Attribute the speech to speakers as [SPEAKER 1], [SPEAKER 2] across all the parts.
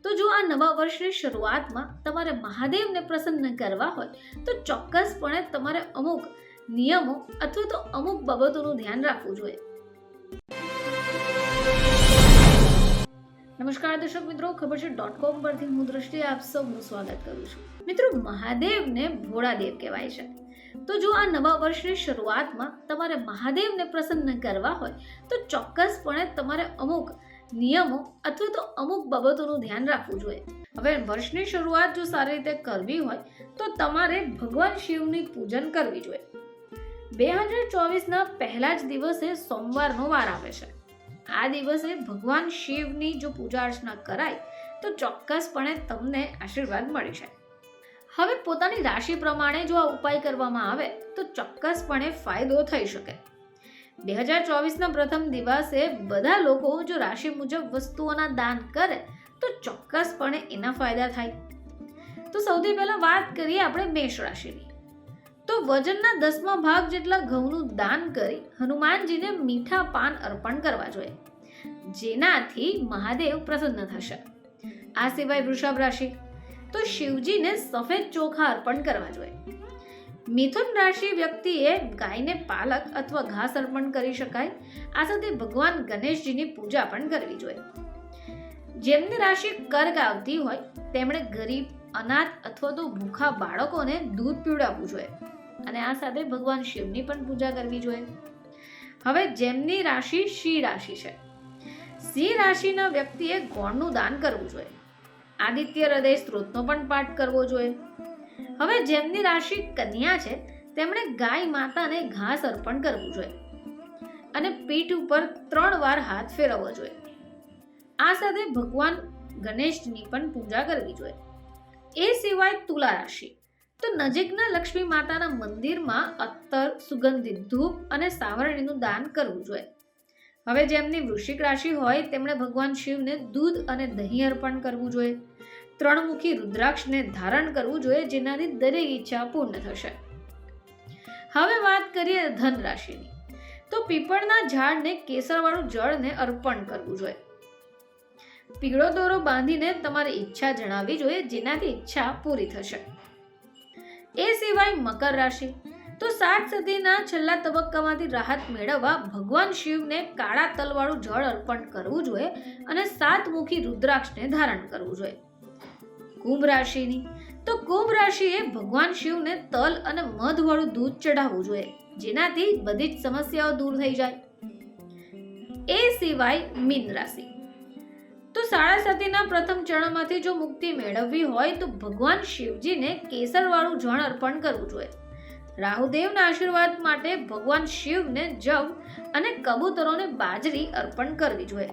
[SPEAKER 1] તો જો આ નવા વર્ષની શરૂઆતમાં તમારે મહાદેવને પ્રસન્ન કરવા હોય તો ચોક્કસપણે તમારે અમુક નિયમો અથવા તો અમુક બાબતોનું ધ્યાન રાખવું જોઈએ. નમસ્કાર દર્શક મિત્રો, ખબર છે .com પરથી હું દ્રષ્ટિ આપ સૌનું સ્વાગત કરું છું. મિત્રો, મહાદેવને ભોળાદેવ કહેવાય છે. તો જો આ નવા વર્ષની શરૂઆતમાં તમારે મહાદેવને પ્રસન્ન કરવા હોય તો ચોક્કસપણે તમારે અમુક નિયમો અથવા તો અમુક બાબતોનું ધ્યાન રાખવું જોઈએ. હવે વર્ષની શરૂઆત જો સારી રીતે કરવી હોય તો તમારે ભગવાન શિવની પૂજન કરવી જોઈએ. 2024ના પહેલા જ દિવસે સોમવારનો વાર આવે છે. આ દિવસે ભગવાન શિવની જો પૂજા અર્ચના કરાય તો ચોક્કસપણે તમને આશીર્વાદ મળી જાય. હવે પોતાની રાશિ પ્રમાણે જો આ ઉપાય કરવામાં આવે તો ચોક્કસપણે ફાયદો થઈ શકે. 2024ના પ્રથમ દિવસે બધા લોકો જો રાશિ મુજબ વસ્તુઓના દાન કરે તો ચોક્કસપણે એના ફાયદા થાય. તો સૌથી પહેલા વાત કરીએ આપણે મેષ રાશિની. તો વજનના 10મા ભાગ જેટલા ઘઉંનું દાન કરી હનુમાનજીને મીઠા પાન અર્પણ કરવા જોઈએ, જેનાથી મહાદેવ પ્રસન્ન થશે. આ સિવાય વૃષભ રાશિ, તો શિવજીને સફેદ ચોખા અર્પણ કરવા જોઈએ. મિથુન રાશિ વ્યક્તિએ ગાયને પાલક અથવા ઘાસ અર્પણ કરી શકાય. આ સાથે ભગવાન ગણેશજીની પૂજા પણ કરવી જોઈએ. જેમની રાશિ કર્ક આવતી હોય તેમણે ગરીબ, અનાથ અથવા તો ભૂખા બાળકોને દૂધ પીવડાવવું જોઈએ અને આ સાથે ભગવાન શિવની પણ પૂજા કરવી જોઈએ. હવે જેમની રાશિ સિંહ રાશિ છે, સિંહ રાશિના વ્યક્તિએ ગોળનું દાન કરવું જોઈએ. આદિત્ય હૃદય સ્ત્રોતનો પણ પાઠ કરવો જોઈએ. હવે જેમની રાશિ કન્યા છે તેમણે ગાય માતાને ઘાસ અર્પણ કરવું જોઈએ અને પીઠ ઉપર 3 વાર હાથ ફેરવવો જોઈએ. આ સાથે ભગવાન ગણેશની પણ પૂજા કરવી જોઈએ. એ સિવાય તુલા રાશિ, તો નજીકના લક્ષ્મી માતાના મંદિરમાં અત્તર, સુગંધિત ધૂપ અને સાવરણીનું દાન કરવું જોઈએ. હવે જેમની વૃશ્ચિક રાશિ હોય તેમણે ભગવાન શિવને દૂધ અને દહીં અર્પણ કરવું જોઈએ. 3 મુખી રુદ્રાક્ષને ધારણ કરવું જોઈએ, જેનાથી દરેક ઈચ્છા પૂર્ણ થશે. હવે વાત કરીએ ધન રાશિની. તો પીપળના ઝાડને કેસરવાળું જળને અર્પણ કરવું જોઈએ. પીળો દોરો બાંધીને તમારી ઈચ્છા જણાવવી જોઈએ, જેનાથી ઈચ્છા પૂરી થશે. એ સિવાય મકર રાશિ, તો 7 સદીના છેલ્લા તબક્કામાંથી રાહત મેળવવા ભગવાન શિવને કાળા તલવાળું જળ અર્પણ કરવું જોઈએ અને 7 મુખી રુદ્રાક્ષને ધારણ કરવું જોઈએ. કુંભ રાશિની, તો કુંભ રાશિએ ભગવાન શિવને તલ અને મધવાળું દૂધ ચઢાવવું જોઈએ, જેનાથી બધી જ સમસ્યાઓ દૂર થઈ જાય. એ સિવાય મીન રાશિ, તો સાડા સતીના પ્રથમ ચરણમાંથી જો મુક્તિ મેળવવી હોય તો ભગવાન શિવજીને કેસરવાળું જળ અર્પણ કરવું જોઈએ. રાહુદેવના આશીર્વાદ માટે ભગવાન શિવને જવ અને કબૂતરોને બાજરી અર્પણ કરવી જોઈએ.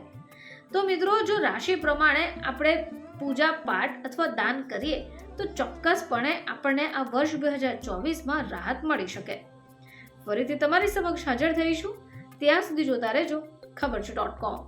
[SPEAKER 1] તો મિત્રો, જો રાશિ પ્રમાણે આપણે પૂજા પાઠ અથવા દાન કરીએ તો ચોક્કસપણે આપણને આ વર્ષ 2024માં રાહત મળી શકે. ફરીથી તમારી સમક્ષ હાજર થઈશું. ત્યાં સુધી જોતા રહેજો ખબર છે .com.